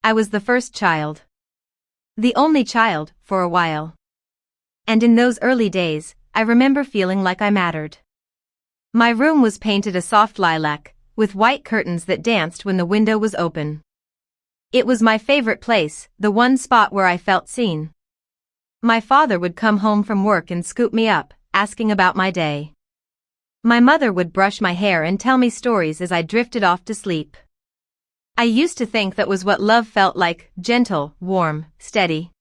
I was the first child. The only child, for a while. And in those early days, I remember feeling like I mattered. My room was painted a soft lilac, with white curtains that danced when the window was open. It was my favorite place, the one spot where I felt seen. My father would come home from work and scoop me up, asking about my day. My mother would brush my hair and tell me stories as I drifted off to sleep. I used to think that was what love felt like, gentle, warm, steady.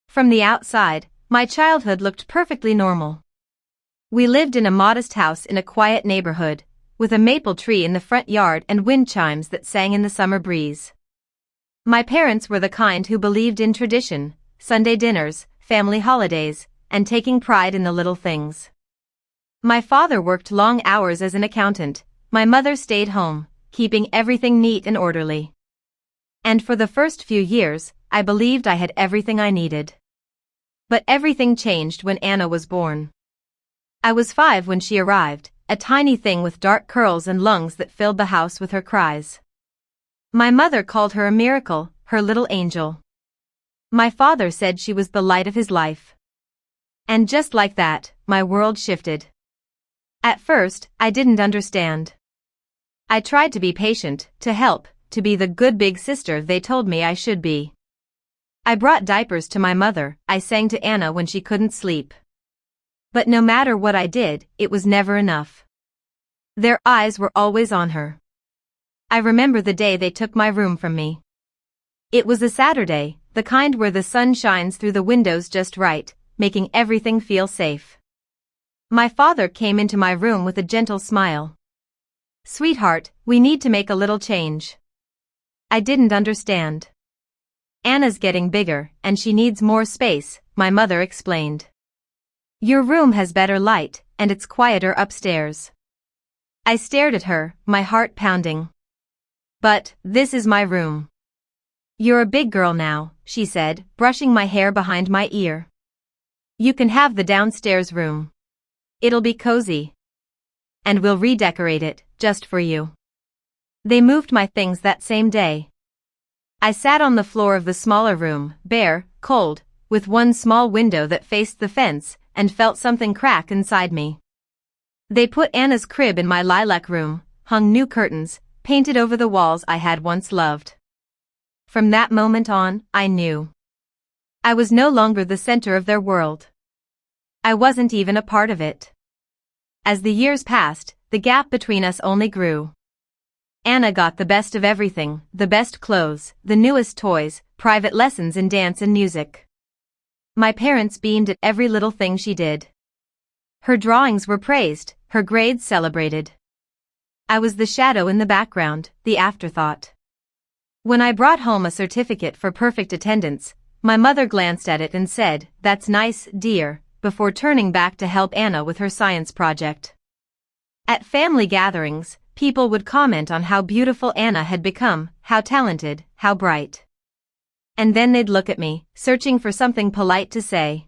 From the outside, my childhood looked perfectly normal. We lived in a modest house in a quiet neighborhood, with a maple tree in the front yard and wind chimes that sang in the summer breeze. My parents were the kind who believed in tradition, Sunday dinners, family holidays, and taking pride in the little things. My father worked long hours as an accountant, my mother stayed home, keeping everything neat and orderly. And for the first few years, I believed I had everything I needed. But everything changed when Anna was born. I was 5 when she arrived, a tiny thing with dark curls and lungs that filled the house with her cries. My mother called her a miracle, her little angel. My father said she was the light of his life. And just like that, my world shifted. At first, I didn't understand. I tried to be patient, to help, to be the good big sister they told me I should be. I brought diapers to my mother, I sang to Anna when she couldn't sleep. But no matter what I did, it was never enough. Their eyes were always on her. I remember the day they took my room from me. It was a Saturday, the kind where the sun shines through the windows just right, making everything feel safe. My father came into my room with a gentle smile. "Sweetheart, we need to make a little change." I didn't understand. "Anna's getting bigger, and she needs more space," my mother explained. "Your room has better light, and it's quieter upstairs." I stared at her, my heart pounding. "But, this is my room." "You're a big girl now," she said, brushing my hair behind my ear. "You can have the downstairs room. It'll be cozy. And we'll redecorate it, just for you." They moved my things that same day. I sat on the floor of the smaller room, bare, cold, with one small window that faced the fence, and felt something crack inside me. They put Anna's crib in my lilac room, hung new curtains, painted over the walls I had once loved. From that moment on, I knew. I was no longer the center of their world. I wasn't even a part of it. As the years passed, the gap between us only grew. Anna got the best of everything, the best clothes, the newest toys, private lessons in dance and music. My parents beamed at every little thing she did. Her drawings were praised, her grades celebrated. I was the shadow in the background, the afterthought. When I brought home a certificate for perfect attendance, my mother glanced at it and said, "That's nice, dear," before turning back to help Anna with her science project. At family gatherings, people would comment on how beautiful Anna had become, how talented, how bright. And then they'd look at me, searching for something polite to say.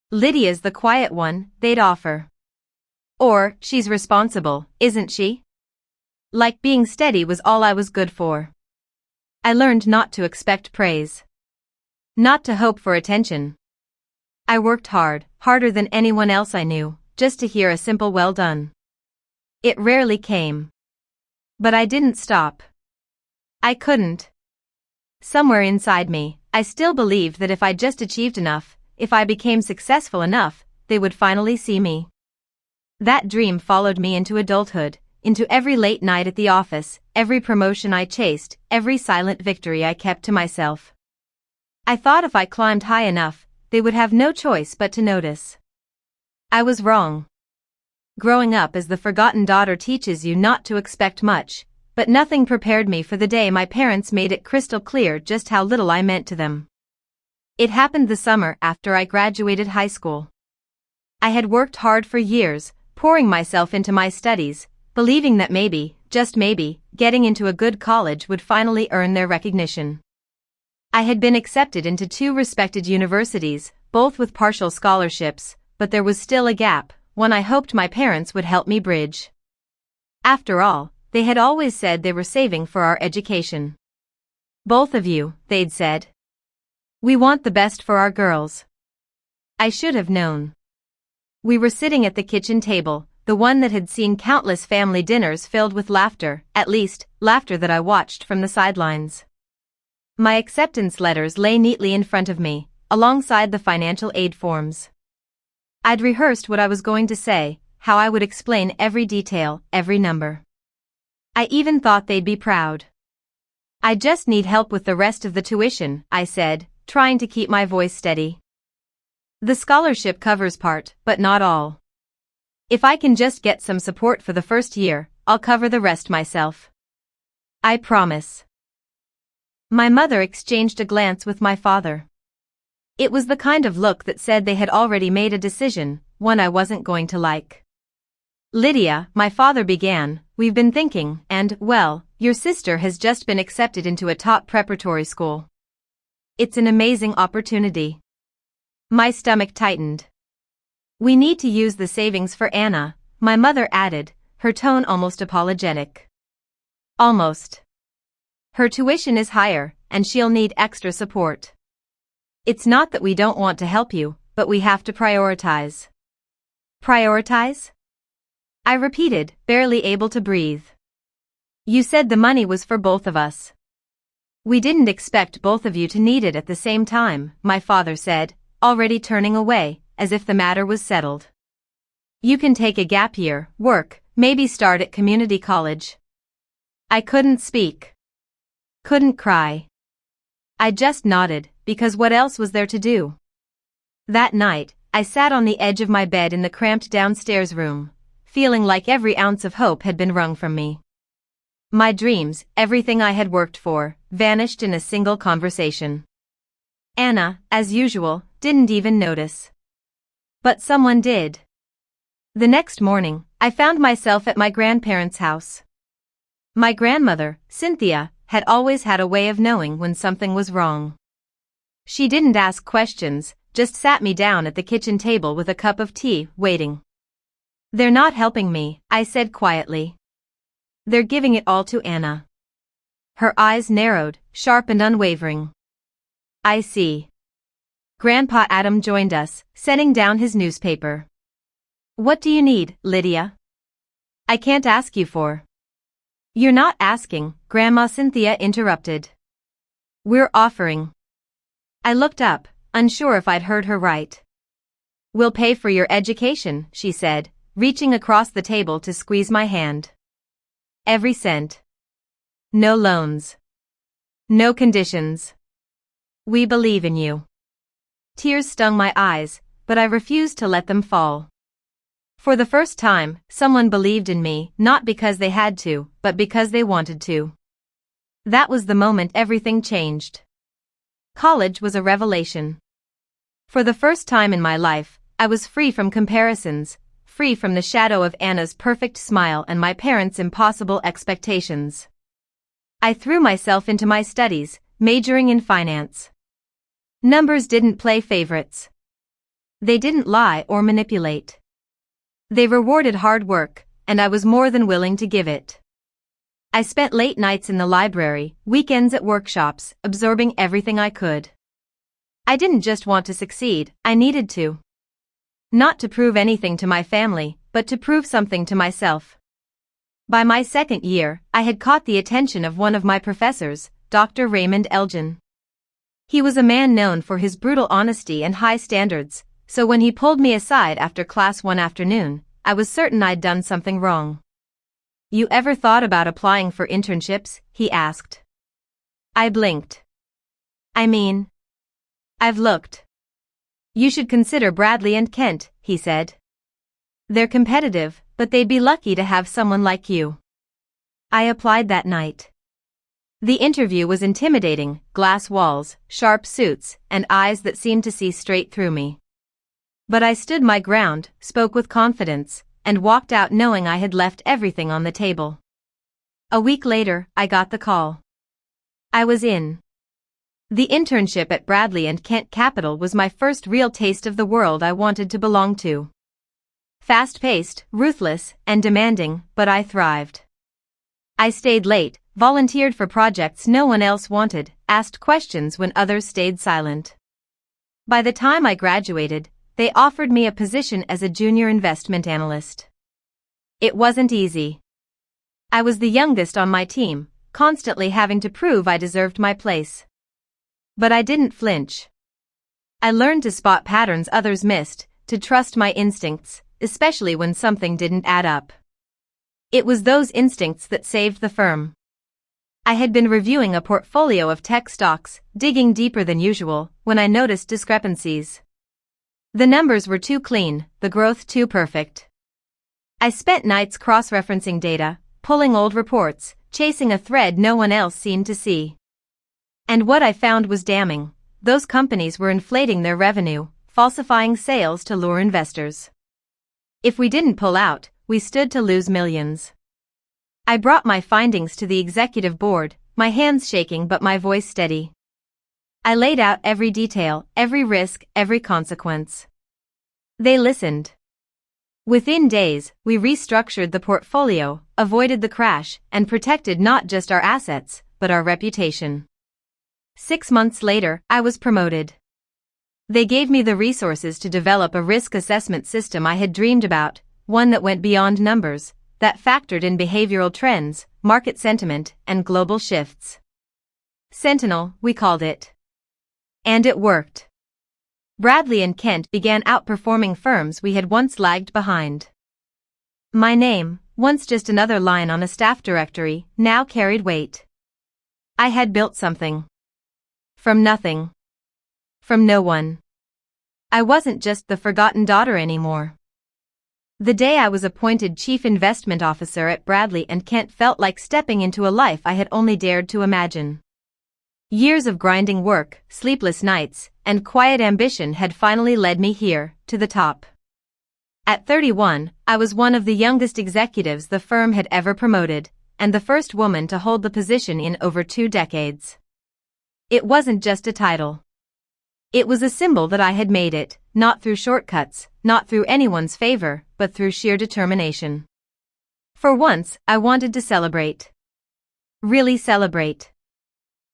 "Lydia's the quiet one," they'd offer. Or, "She's responsible, isn't she?" Like being steady was all I was good for. I learned not to expect praise. Not to hope for attention. I worked hard, harder than anyone else I knew, just to hear a simple "well done." It rarely came. But I didn't stop. I couldn't. Somewhere inside me, I still believed that if I just achieved enough, if I became successful enough, they would finally see me. That dream followed me into adulthood, into every late night at the office, every promotion I chased, every silent victory I kept to myself. I thought if I climbed high enough, they would have no choice but to notice. I was wrong. Growing up as the forgotten daughter teaches you not to expect much, but nothing prepared me for the day my parents made it crystal clear just how little I meant to them. It happened the summer after I graduated high school. I had worked hard for years, pouring myself into my studies, believing that maybe, just maybe, getting into a good college would finally earn their recognition. I had been accepted into 2 respected universities, both with partial scholarships, but there was still a gap, one I hoped my parents would help me bridge. After all, they had always said they were saving for our education. Both of you, they'd said. We want the best for our girls. I should have known. We were sitting at the kitchen table, the one that had seen countless family dinners filled with laughter, at least, laughter that I watched from the sidelines. My acceptance letters lay neatly in front of me, alongside the financial aid forms. I'd rehearsed what I was going to say, how I would explain every detail, every number. I even thought they'd be proud. I just need help with the rest of the tuition, I said, trying to keep my voice steady. The scholarship covers part, but not all. If I can just get some support for the first year, I'll cover the rest myself. I promise. My mother exchanged a glance with my father. It was the kind of look that said they had already made a decision, one I wasn't going to like. Lydia, my father began, we've been thinking, and, well, your sister has just been accepted into a top preparatory school. It's an amazing opportunity. My stomach tightened. We need to use the savings for Anna, my mother added, her tone almost apologetic. Almost. Her tuition is higher, and she'll need extra support. It's not that we don't want to help you, but we have to prioritize. Prioritize? I repeated, barely able to breathe. You said the money was for both of us. We didn't expect both of you to need it at the same time, my father said, already turning away, as if the matter was settled. You can take a gap year, work, maybe start at community college. I couldn't speak. Couldn't cry. I just nodded, because what else was there to do? That night, I sat on the edge of my bed in the cramped downstairs room, feeling like every ounce of hope had been wrung from me. My dreams, everything I had worked for, vanished in a single conversation. Anna, as usual, didn't even notice. But someone did. The next morning, I found myself at my grandparents' house. My grandmother, Cynthia, had always had a way of knowing when something was wrong. She didn't ask questions, just sat me down at the kitchen table with a cup of tea, waiting. They're not helping me, I said quietly. They're giving it all to Anna. Her eyes narrowed, sharp and unwavering. I see. Grandpa Adam joined us, setting down his newspaper. What do you need, Lydia? I can't ask you for. You're not asking, Grandma Cynthia interrupted. We're offering. I looked up, unsure if I'd heard her right. We'll pay for your education, she said, reaching across the table to squeeze my hand. Every cent. No loans. No conditions. We believe in you. Tears stung my eyes, but I refused to let them fall. For the first time, someone believed in me, not because they had to, but because they wanted to. That was the moment everything changed. College was a revelation. For the first time in my life, I was free from comparisons, free from the shadow of Anna's perfect smile and my parents' impossible expectations. I threw myself into my studies, majoring in finance. Numbers didn't play favorites. They didn't lie or manipulate. They rewarded hard work, and I was more than willing to give it. I spent late nights in the library, weekends at workshops, absorbing everything I could. I didn't just want to succeed, I needed to. Not to prove anything to my family, but to prove something to myself. By my second year, I had caught the attention of one of my professors, Dr. Raymond Elgin. He was a man known for his brutal honesty and high standards, so when he pulled me aside after class one afternoon, I was certain I'd done something wrong. You ever thought about applying for internships? He asked. I blinked. I mean, I've looked. You should consider Bradley and Kent, he said. They're competitive, but they'd be lucky to have someone like you. I applied that night. The interview was intimidating, glass walls, sharp suits, and eyes that seemed to see straight through me. But I stood my ground, spoke with confidence, and walked out knowing I had left everything on the table. A week later, I got the call. I was in. The internship at Bradley and Kent Capital was my first real taste of the world I wanted to belong to. Fast-paced, ruthless, and demanding, but I thrived. I stayed late, volunteered for projects no one else wanted, asked questions when others stayed silent. By the time I graduated, they offered me a position as a junior investment analyst. It wasn't easy. I was the youngest on my team, constantly having to prove I deserved my place. But I didn't flinch. I learned to spot patterns others missed, to trust my instincts, especially when something didn't add up. It was those instincts that saved the firm. I had been reviewing a portfolio of tech stocks, digging deeper than usual, when I noticed discrepancies. The numbers were too clean, the growth too perfect. I spent nights cross-referencing data, pulling old reports, chasing a thread no one else seemed to see. And what I found was damning. Those companies were inflating their revenue, falsifying sales to lure investors. If we didn't pull out, we stood to lose millions. I brought my findings to the executive board, my hands shaking but my voice steady. I laid out every detail, every risk, every consequence. They listened. Within days, we restructured the portfolio, avoided the crash, and protected not just our assets, but our reputation. 6 months later, I was promoted. They gave me the resources to develop a risk assessment system I had dreamed about, one that went beyond numbers, that factored in behavioral trends, market sentiment, and global shifts. Sentinel, we called it. And it worked. Bradley and Kent began outperforming firms we had once lagged behind. My name, once just another line on a staff directory, now carried weight. I had built something. From nothing. From no one. I wasn't just the forgotten daughter anymore. The day I was appointed Chief Investment Officer at Bradley and Kent felt like stepping into a life I had only dared to imagine. Years of grinding work, sleepless nights, and quiet ambition had finally led me here, to the top. At 31, I was one of the youngest executives the firm had ever promoted, and the first woman to hold the position in over 2 decades. It wasn't just a title. It was a symbol that I had made it, not through shortcuts, not through anyone's favor, but through sheer determination. For once, I wanted to celebrate. Really celebrate.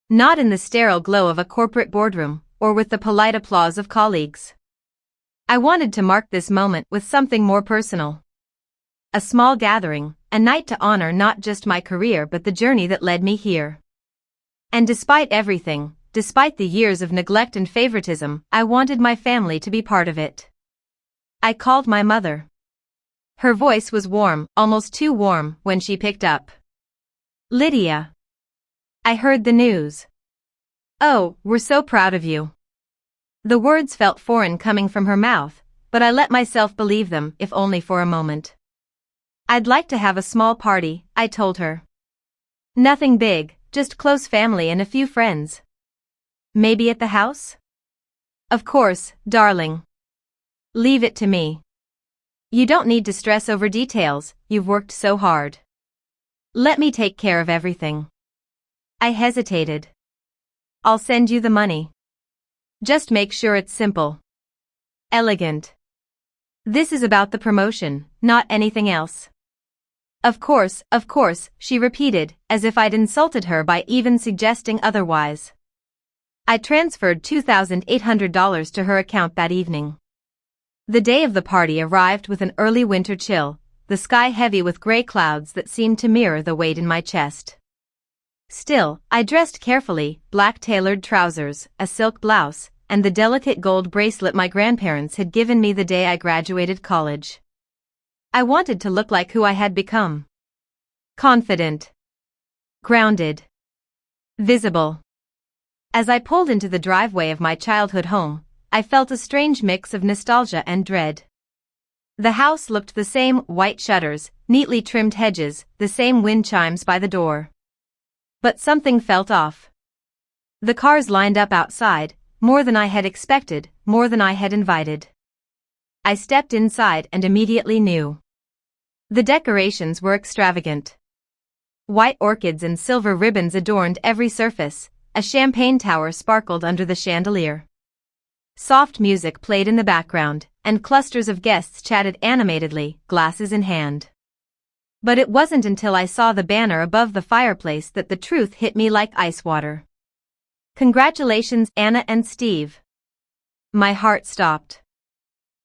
Not in the sterile glow of a corporate boardroom, or with the polite applause of colleagues. I wanted to mark this moment with something more personal. A small gathering, a night to honor not just my career but the journey that led me here. And despite everything, despite the years of neglect and favoritism, I wanted my family to be part of it. I called my mother. Her voice was warm, almost too warm, when she picked up. Lydia. I heard the news. Oh, we're so proud of you. The words felt foreign coming from her mouth, but I let myself believe them, if only for a moment. I'd like to have a small party, I told her. Nothing big, just close family and a few friends. Maybe at the house? Of course, darling. Leave it to me. You don't need to stress over details, you've worked so hard. Let me take care of everything. I hesitated. I'll send you the money. Just make sure it's simple. Elegant. This is about the promotion, not anything else. Of course, she repeated, as if I'd insulted her by even suggesting otherwise. I transferred $2,800 to her account that evening. The day of the party arrived with an early winter chill, the sky heavy with gray clouds that seemed to mirror the weight in my chest. Still, I dressed carefully, black tailored trousers, a silk blouse, and the delicate gold bracelet my grandparents had given me the day I graduated college. I wanted to look like who I had become. Confident. Grounded. Visible. As I pulled into the driveway of my childhood home, I felt a strange mix of nostalgia and dread. The house looked the same, white shutters, neatly trimmed hedges, the same wind chimes by the door. But something felt off. The cars lined up outside, more than I had expected, more than I had invited. I stepped inside and immediately knew. The decorations were extravagant. White orchids and silver ribbons adorned every surface, a champagne tower sparkled under the chandelier. Soft music played in the background, and clusters of guests chatted animatedly, glasses in hand. But it wasn't until I saw the banner above the fireplace that the truth hit me like ice water. Congratulations, Anna and Steve. My heart stopped.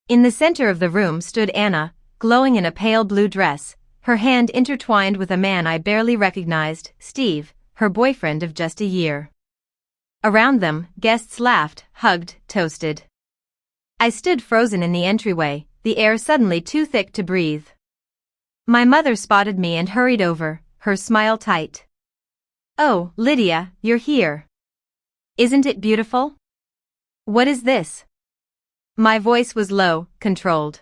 In the center of the room stood Anna, glowing in a pale blue dress, her hand intertwined with a man I barely recognized, Steve, her boyfriend of just a year. Around them, guests laughed, hugged, toasted. I stood frozen in the entryway, the air suddenly too thick to breathe. My mother spotted me and hurried over, her smile tight. "Oh, Lydia, you're here. Isn't it beautiful? What is this?" My voice was low, controlled.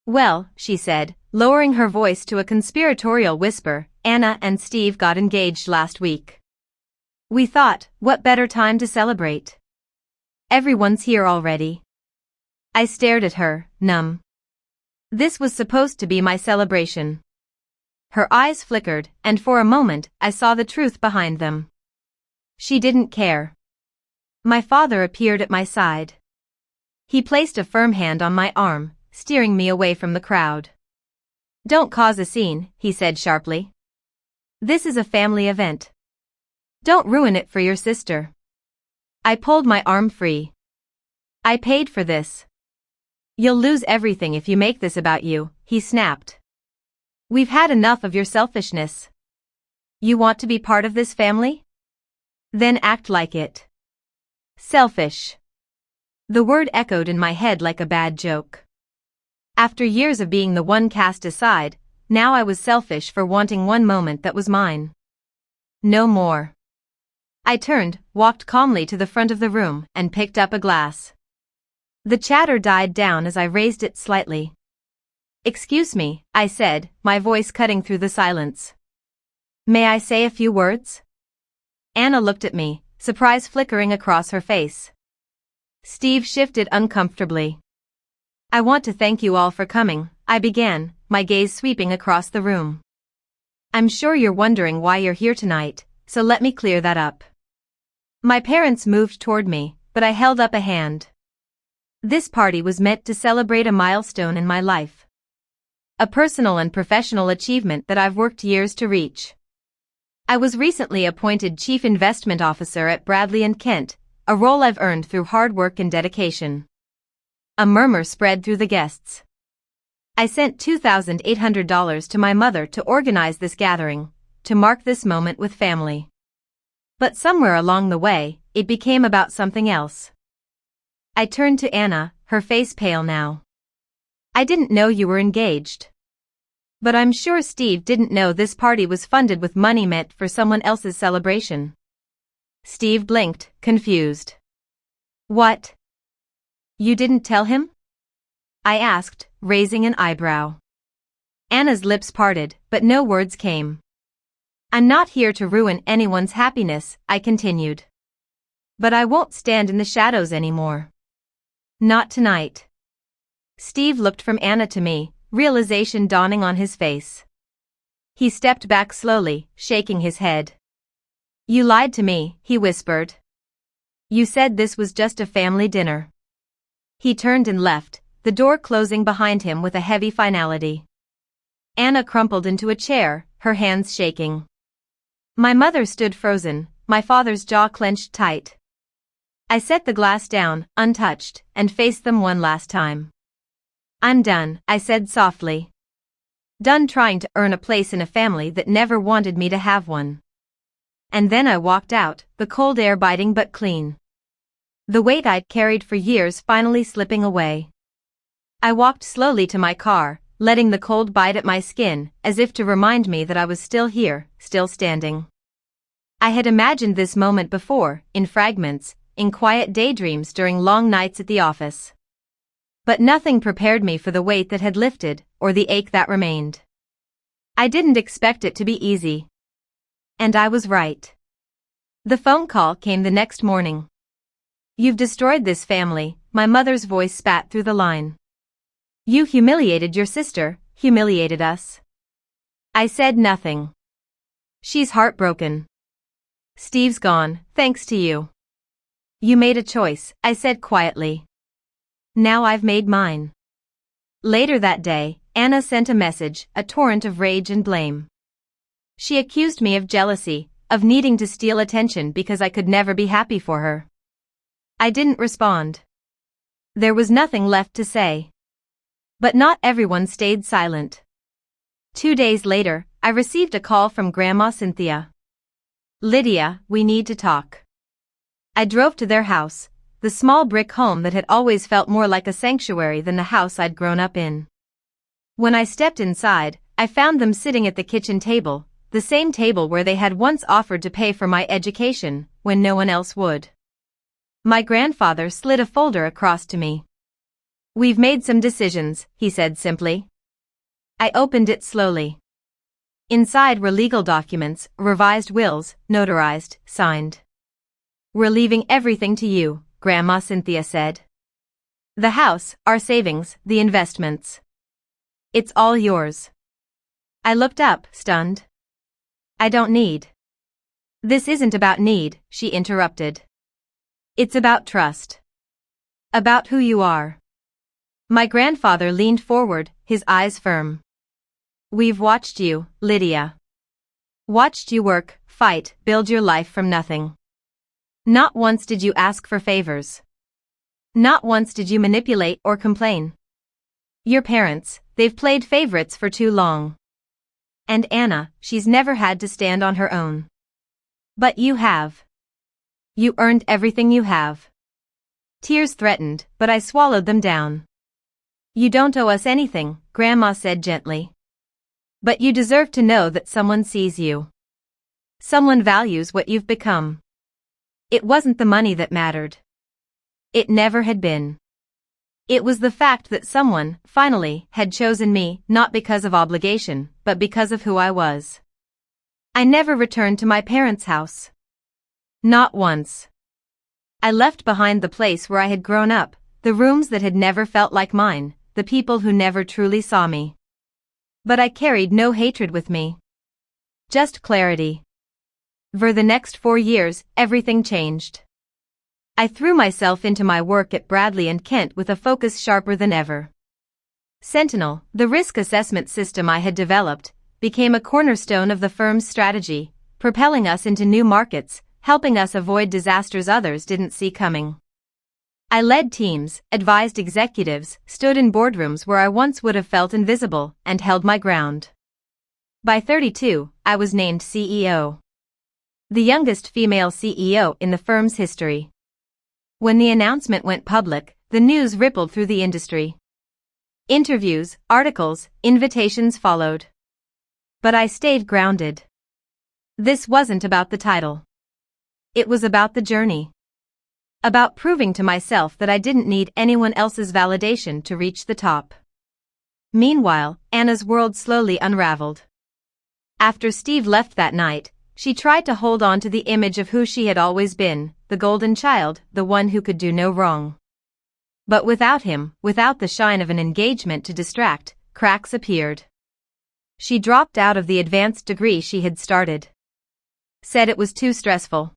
"Well," she said, lowering her voice to a conspiratorial whisper, "Anna and Steve got engaged last week. We thought, what better time to celebrate? Everyone's here already." I stared at her, numb. This was supposed to be my celebration. Her eyes flickered, and for a moment, I saw the truth behind them. She didn't care. My father appeared at my side. He placed a firm hand on my arm, steering me away from the crowd. "Don't cause a scene," he said sharply. "This is a family event. Don't ruin it for your sister." I pulled my arm free. "I paid for this. You'll lose everything if you make this about you," he snapped. "We've had enough of your selfishness. You want to be part of this family? Then act like it." Selfish. The word echoed in my head like a bad joke. After years of being the one cast aside, now I was selfish for wanting one moment that was mine. No more. I turned, walked calmly to the front of the room, and picked up a glass. The chatter died down as I raised it slightly. "Excuse me," I said, my voice cutting through the silence. "May I say a few words?" Anna looked at me, surprise flickering across her face. Steve shifted uncomfortably. "I want to thank you all for coming," I began, my gaze sweeping across the room. "I'm sure you're wondering why you're here tonight, so let me clear that up." My parents moved toward me, but I held up a hand. This party was meant to celebrate a milestone in my life. A personal and professional achievement that I've worked years to reach. I was recently appointed Chief Investment Officer at Bradley & Kent, a role I've earned through hard work and dedication. A murmur spread through the guests. I sent $2,800 to my mother to organize this gathering, to mark this moment with family. But somewhere along the way, it became about something else. I turned to Anna, her face pale now. "I didn't know you were engaged. But I'm sure Steve didn't know this party was funded with money meant for someone else's celebration." Steve blinked, confused. "What? You didn't tell him?" I asked, raising an eyebrow. Anna's lips parted, but no words came. "I'm not here to ruin anyone's happiness," I continued. "But I won't stand in the shadows anymore. Not tonight." Steve looked from Anna to me, realization dawning on his face. He stepped back slowly, shaking his head. "You lied to me," he whispered. "You said this was just a family dinner." He turned and left, the door closing behind him with a heavy finality. Anna crumpled into a chair, her hands shaking. My mother stood frozen, my father's jaw clenched tight. I set the glass down, untouched, and faced them one last time. "I'm done," I said softly. "Done trying to earn a place in a family that never wanted me to have one." And then I walked out, the cold air biting but clean. The weight I'd carried for years finally slipping away. I walked slowly to my car, letting the cold bite at my skin, as if to remind me that I was still here, still standing. I had imagined this moment before, in fragments, in quiet daydreams during long nights at the office. But nothing prepared me for the weight that had lifted, or the ache that remained. I didn't expect it to be easy. And I was right. The phone call came the next morning. "You've destroyed this family," my mother's voice spat through the line. "You humiliated your sister, humiliated us." I said nothing. "She's heartbroken. Steve's gone, thanks to you. You made a choice," I said quietly. "Now I've made mine." Later that day, Anna sent a message, a torrent of rage and blame. She accused me of jealousy, of needing to steal attention because I could never be happy for her. I didn't respond. There was nothing left to say. But not everyone stayed silent. 2 days later, I received a call from Grandma Cynthia. "Lydia, we need to talk." I drove to their house, the small brick home that had always felt more like a sanctuary than the house I'd grown up in. When I stepped inside, I found them sitting at the kitchen table, the same table where they had once offered to pay for my education, when no one else would. My grandfather slid a folder across to me. "We've made some decisions," he said simply. I opened it slowly. Inside were legal documents, revised wills, notarized, signed. "We're leaving everything to you," Grandma Cynthia said. "The house, our savings, the investments. It's all yours." I looked up, stunned. "I don't need." "This isn't about need," she interrupted. "It's about trust. About who you are." My grandfather leaned forward, his eyes firm. "We've watched you, Lydia. Watched you work, fight, build your life from nothing. Not once did you ask for favors. Not once did you manipulate or complain. Your parents, they've played favorites for too long. And Anna, she's never had to stand on her own. But you have. You earned everything you have." Tears threatened, but I swallowed them down. "You don't owe us anything," Grandma said gently. "But you deserve to know that someone sees you. Someone values what you've become." It wasn't the money that mattered. It never had been. It was the fact that someone, finally, had chosen me, not because of obligation, but because of who I was. I never returned to my parents' house. Not once. I left behind the place where I had grown up, the rooms that had never felt like mine, the people who never truly saw me. But I carried no hatred with me. Just clarity. For the next 4 years, everything changed. I threw myself into my work at Bradley and Kent with a focus sharper than ever. Sentinel, the risk assessment system I had developed, became a cornerstone of the firm's strategy, propelling us into new markets, helping us avoid disasters others didn't see coming. I led teams, advised executives, stood in boardrooms where I once would have felt invisible, and held my ground. By 32, I was named CEO. The youngest female CEO in the firm's history. When the announcement went public, the news rippled through the industry. Interviews, articles, invitations followed. But I stayed grounded. This wasn't about the title. It was about the journey. About proving to myself that I didn't need anyone else's validation to reach the top. Meanwhile, Anna's world slowly unraveled. After Steve left that night, she tried to hold on to the image of who she had always been, the golden child, the one who could do no wrong. But without him, without the shine of an engagement to distract, cracks appeared. She dropped out of the advanced degree she had started. Said it was too stressful.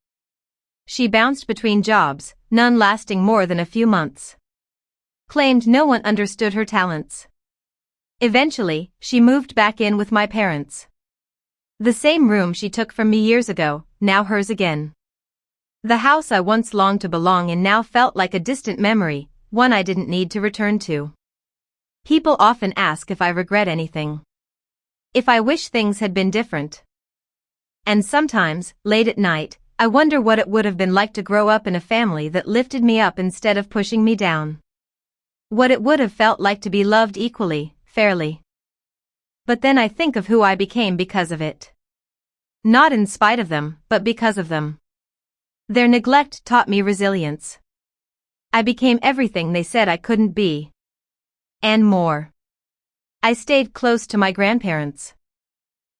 She bounced between jobs, none lasting more than a few months. Claimed no one understood her talents. Eventually, she moved back in with my parents. The same room she took from me years ago, now hers again. The house I once longed to belong in now felt like a distant memory, one I didn't need to return to. People often ask if I regret anything. If I wish things had been different. And sometimes, late at night, I wonder what it would have been like to grow up in a family that lifted me up instead of pushing me down. What it would have felt like to be loved equally, fairly. But then I think of who I became because of it. Not in spite of them, but because of them. Their neglect taught me resilience. I became everything they said I couldn't be. And more. I stayed close to my grandparents.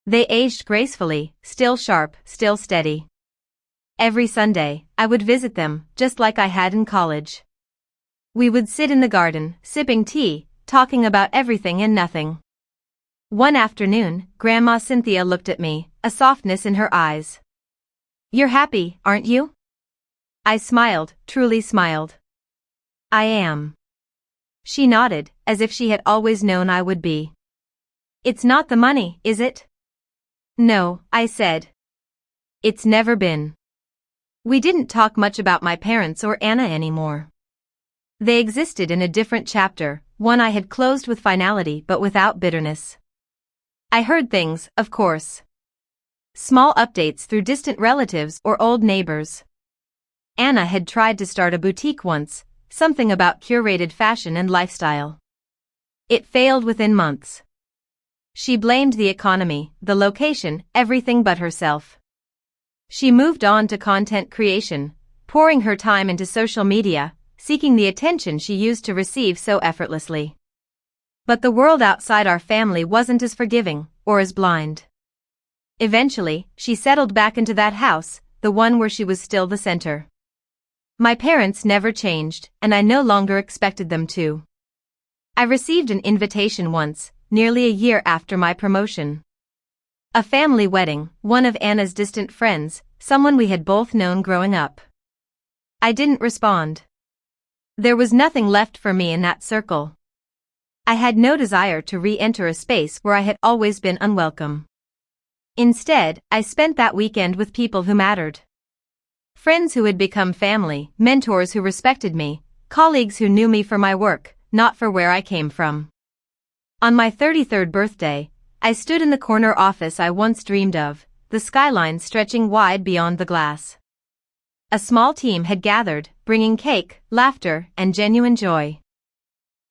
They aged gracefully, still sharp, still steady. Every Sunday, I would visit them, just like I had in college. We would sit in the garden, sipping tea, talking about everything and nothing. One afternoon, Grandma Cynthia looked at me, a softness in her eyes. "You're happy, aren't you?" I smiled, truly smiled. "I am." She nodded, as if she had always known I would be. It's not the money, is it? No, I said. It's never been. We didn't talk much about my parents or Anna anymore. They existed in a different chapter, one I had closed with finality but without bitterness. I heard things, of course. Small updates through distant relatives or old neighbors. Anna had tried to start a boutique once, something about curated fashion and lifestyle. It failed within months. She blamed the economy, the location, everything but herself. She moved on to content creation, pouring her time into social media, seeking the attention she used to receive so effortlessly. But the world outside our family wasn't as forgiving, or as blind. Eventually, she settled back into that house, the one where she was still the center. My parents never changed, and I no longer expected them to. I received an invitation once, nearly a year after my promotion. A family wedding, one of Anna's distant friends, someone we had both known growing up. I didn't respond. There was nothing left for me in that circle. I had no desire to re-enter a space where I had always been unwelcome. Instead, I spent that weekend with people who mattered. Friends who had become family, mentors who respected me, colleagues who knew me for my work, not for where I came from. On my 33rd birthday, I stood in the corner office I once dreamed of, the skyline stretching wide beyond the glass. A small team had gathered, bringing cake, laughter, and genuine joy.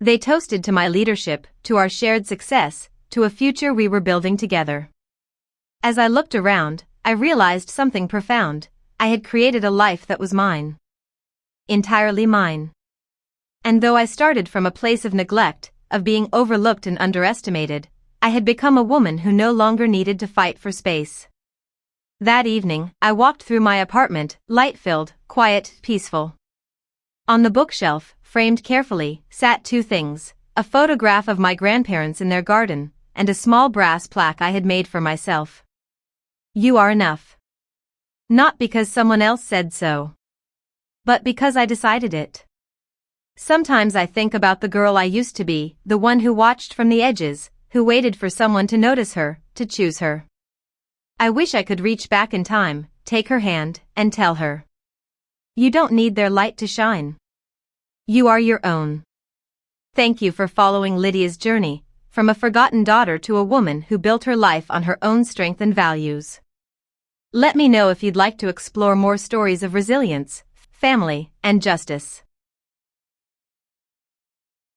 They toasted to my leadership, to our shared success, to a future we were building together. As I looked around, I realized something profound. I had created a life that was mine. Entirely mine. And though I started from a place of neglect, of being overlooked and underestimated, I had become a woman who no longer needed to fight for space. That evening, I walked through my apartment, light-filled, quiet, peaceful. On the bookshelf, framed carefully, sat two things: a photograph of my grandparents in their garden, and a small brass plaque I had made for myself. You are enough. Not because someone else said so, but because I decided it. Sometimes I think about the girl I used to be, the one who watched from the edges, who waited for someone to notice her, to choose her. I wish I could reach back in time, take her hand, and tell her. You don't need their light to shine. You are your own. Thank you for following Lydia's journey, from a forgotten daughter to a woman who built her life on her own strength and values. Let me know if you'd like to explore more stories of resilience, family, and justice.